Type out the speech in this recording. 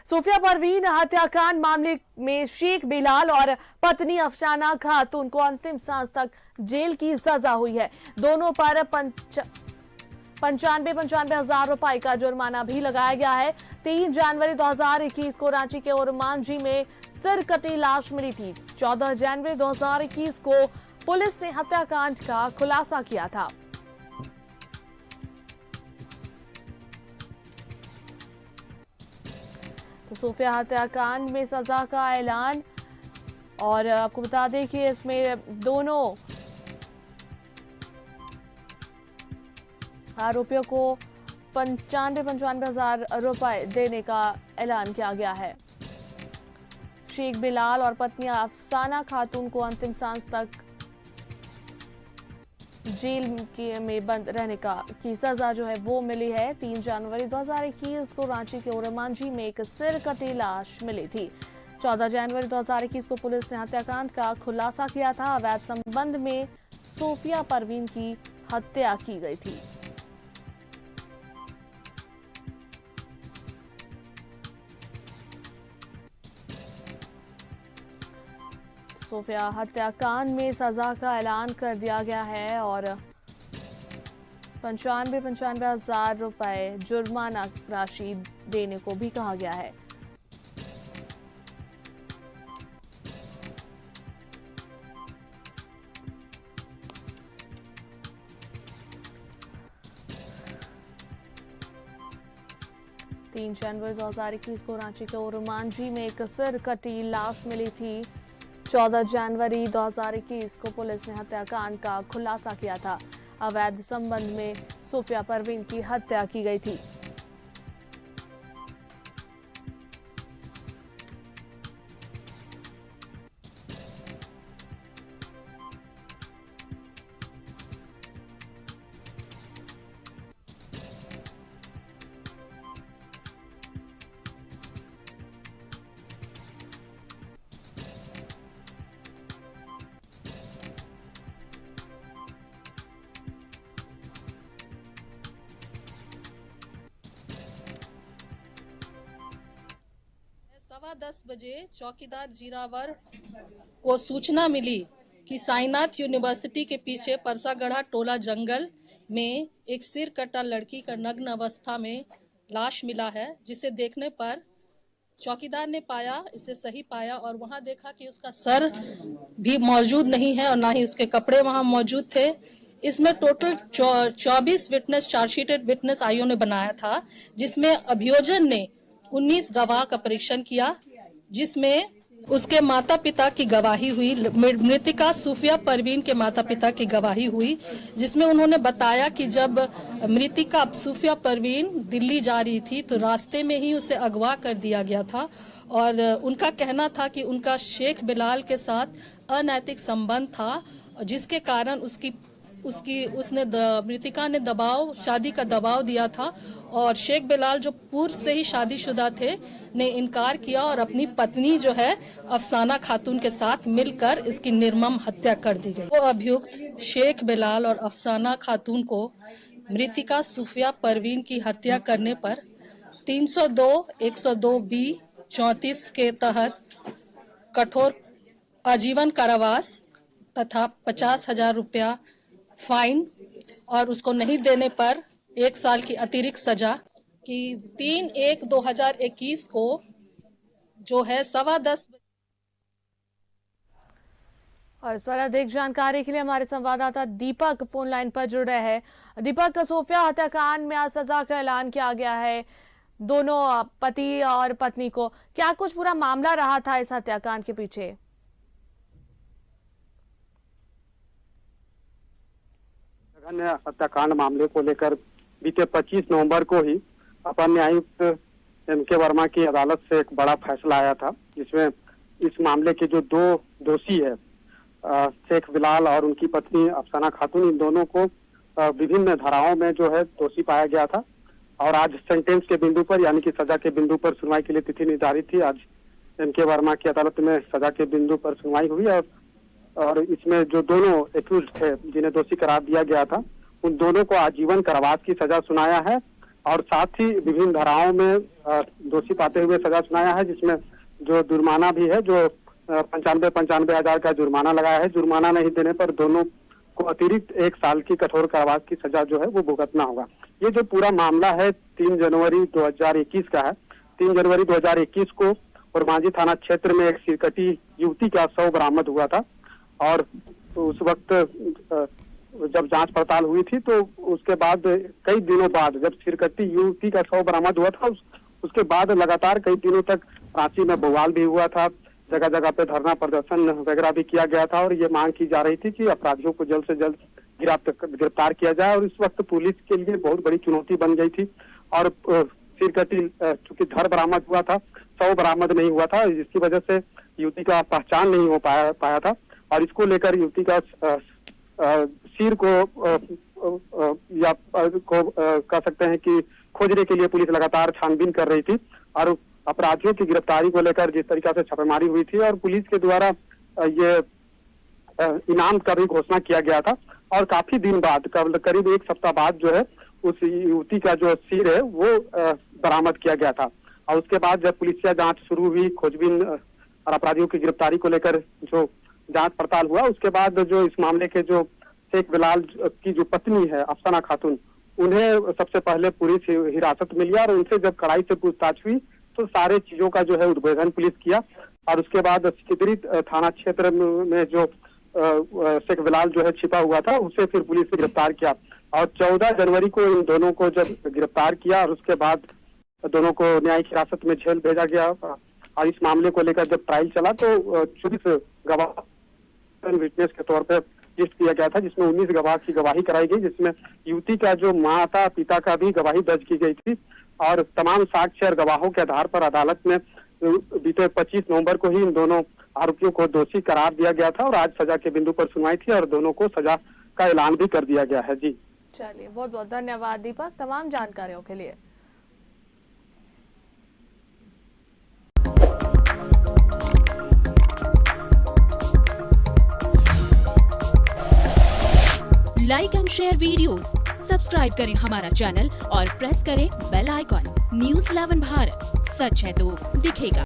सूफिया परवीन हत्याकांड मामले में शेख बिलाल और पत्नी अफसाना खातून को अंतिम सांस तक जेल की सजा हुई है। दोनों पर 95 हजार रुपए का जुर्माना भी लगाया गया है। 3 जनवरी 2021 को रांची के ओरमांझी में सिर कटी लाश मिली थी। 14 जनवरी 2021 को पुलिस ने हत्याकांड का खुलासा किया था। तो सूफिया हत्याकांड में सजा का ऐलान, और आपको बता दें कि इसमें दोनों आरोपियों को 95 हजार रुपए देने का ऐलान किया गया है। शेख बिलाल और पत्नी अफसाना खातून को अंतिम सांस तक जेल में बंद रहने की सजा जो है वो मिली है। 3 जनवरी 2021 को रांची के ओरमांझी में एक सिर कटी लाश मिली थी। 14 जनवरी 2021 को पुलिस ने हत्याकांड का खुलासा किया था। अवैध संबंध में सूफिया परवीन की हत्या की गई थी। सूफिया हत्याकांड में सजा का ऐलान कर दिया गया है और 95 हजार रुपए जुर्माना राशि देने को भी कहा गया है। तीन जनवरी 2021 को रांची के ओरमांझी में एक सिर कटी लाश मिली थी। 14 जनवरी 2021 को पुलिस ने हत्याकांड का खुलासा किया था। अवैध संबंध में सूफिया परवीन की हत्या की गई थी। सवा 10 बजे चौकीदार जीरावर को सूचना मिली कि साईनाथ यूनिवर्सिटी के पीछे परसागढ़ा टोला जंगल में एक सिर कटा लड़की का नग्न अवस्था में लाश मिला है, जिसे देखने पर चौकीदार ने इसे सही पाया और वहां देखा कि उसका सर भी मौजूद नहीं है और ना ही उसके कपड़े वहां मौजूद थे। इसमें total 24 witness chargesheeted witness IO ने बनाया था, जिसमें अभियोजन ने 19 गवाह का परीक्षण किया, जिसमें उसके माता पिता की गवाही हुई। मृतिका सूफिया परवीन के माता पिता की गवाही हुई, जिसमें उन्होंने बताया कि जब मृतिका सूफिया परवीन दिल्ली जा रही थी तो रास्ते में ही उसे अगवा कर दिया गया था और उनका कहना था कि उनका शेख बिलाल के साथ अनैतिक संबंध था, जिसके कारण मृतिका ने शादी का दबाव दिया था और शेख बिलाल जो पूर्व से ही शादीशुदा थे ने इनकार किया और अपनी पत्नी जो है अफसाना खातून के साथ मिलकर इसकी निर्मम हत्या कर दी गई। वो अभियुक्त शेख बिलाल और अफसाना खातून को मृतिका सूफिया परवीन की हत्या करने पर 302, 102 बी 34 के तहत कठोर आजीवन कारावास तथा 50,000 रुपया फाइन और उसको नहीं देने पर 1 साल की अतिरिक्त सजा की 3/1/2021 को जो है 10:15। और इस पर अधिक जानकारी के लिए हमारे संवाददाता दीपक फोन लाइन पर जुड़ रहे हैं। दीपक, सूफिया हत्याकांड में आज सजा का ऐलान किया गया है दोनों पति और पत्नी को। क्या कुछ पूरा मामला रहा था इस हत्याकांड के पीछे? हत्याकांड मामले को लेकर बीते 25 नवंबर को ही अपर न्यायायुक्त एम.के. वर्मा की अदालत से एक बड़ा फैसला आया था, जिसमें इस मामले के जो 2 दोषी है शेख बिलाल और उनकी पत्नी अफसाना खातून, इन दोनों को विभिन्न धाराओं में जो है दोषी पाया गया था। और आज सेंटेंस के बिंदु पर यानी कि सजा के बिंदु पर सुनवाई के लिए तिथि निर्धारित थी। आज एम.के. वर्मा की अदालत में सजा के बिंदु पर सुनवाई हुई और इसमें जो दोनों एक्यूज्ड थे जिन्हें दोषी करार दिया गया था, उन दोनों को आजीवन कारावास की सजा सुनाया है और साथ ही विभिन्न धाराओं में दोषी पाते हुए सजा सुनाया है, जिसमें जो जुर्माना भी है, जो 95 हजार का जुर्माना लगाया है। जुर्माना नहीं देने पर दोनों को अतिरिक्त 1 साल की कठोर कारावास की सजा जो है वो भुगतना होगा। ये जो पूरा मामला है 3 जनवरी 2021 का है। 3 जनवरी 2021 को ओरमांझी थाना क्षेत्र में एक सिरकटी युवती का शव बरामद हुआ था और उस वक्त जब जांच पड़ताल हुई थी तो उसके बाद कई दिनों बाद जब सिरकटी युवती का शव बरामद हुआ था उसके बाद लगातार कई दिनों तक रांची में बवाल भी हुआ था। जगह जगह पे धरना प्रदर्शन वगैरह भी किया गया था और ये मांग की जा रही थी कि अपराधियों को जल्द से जल्द गिरफ्तार किया जाए। और इस वक्त पुलिस के लिए बहुत बड़ी चुनौती बन गई थी और सिरकटी चूंकि धर बरामद हुआ था, शव बरामद नहीं हुआ था, जिसकी वजह से युवती का पहचान नहीं हो पाया था और इसको लेकर युवती का सिर को कह सकते हैं कि खोजने के लिए पुलिस लगातार छानबीन कर रही थी और अपराधियों की गिरफ्तारी को लेकर जिस तरीके से छापेमारी हुई थी और पुलिस के द्वारा ये इनाम का भी घोषणा किया गया था और काफी दिन बाद करीब 1 सप्ताह बाद जो है उस युवती का जो सिर है वो बरामद किया गया था। और उसके बाद जब पुलिसिया जांच शुरू हुई, खोजबीन और अपराधियों की गिरफ्तारी को लेकर जो जांच पड़ताल हुआ, उसके बाद जो इस मामले के जो शेख बिलाल की जो पत्नी है अफसाना खातून, उन्हें सबसे पहले पुलिस हिरासत में लिया और उनसे जब कड़ाई से पूछताछ हुई तो सारे चीजों का जो है उद्भेदन पुलिस किया और उसके बाद सिकदरी थाना क्षेत्र में जो शेख बिलाल जो है छिपा हुआ था उसे फिर पुलिस ने गिरफ्तार किया और 14 जनवरी को इन दोनों को जब गिरफ्तार किया और उसके बाद दोनों को न्यायिक हिरासत में जेल भेजा गया और इस मामले को लेकर जब ट्रायल चला तो 24 गवाह विटनेस के तौर पर लिस्ट किया गया था, जिसमें 19 गवाह की गवाही कराई गई, जिसमें युवती का जो माता पिता का भी गवाही दर्ज की गई थी और तमाम साक्ष्य और गवाहों के आधार पर अदालत में बीते 25 नवंबर को ही इन दोनों आरोपियों को दोषी करार दिया गया था और आज सजा के बिंदु पर सुनवाई थी और दोनों को सजा का ऐलान भी कर दिया गया है। जी चलिए, बहुत बहुत धन्यवाद दीपक तमाम जानकारियों के लिए। Like and share videos, subscribe करें हमारा चैनल और प्रेस करें बेल आइकॉन। न्यूज़ 11 भारत, सच है तो दिखेगा।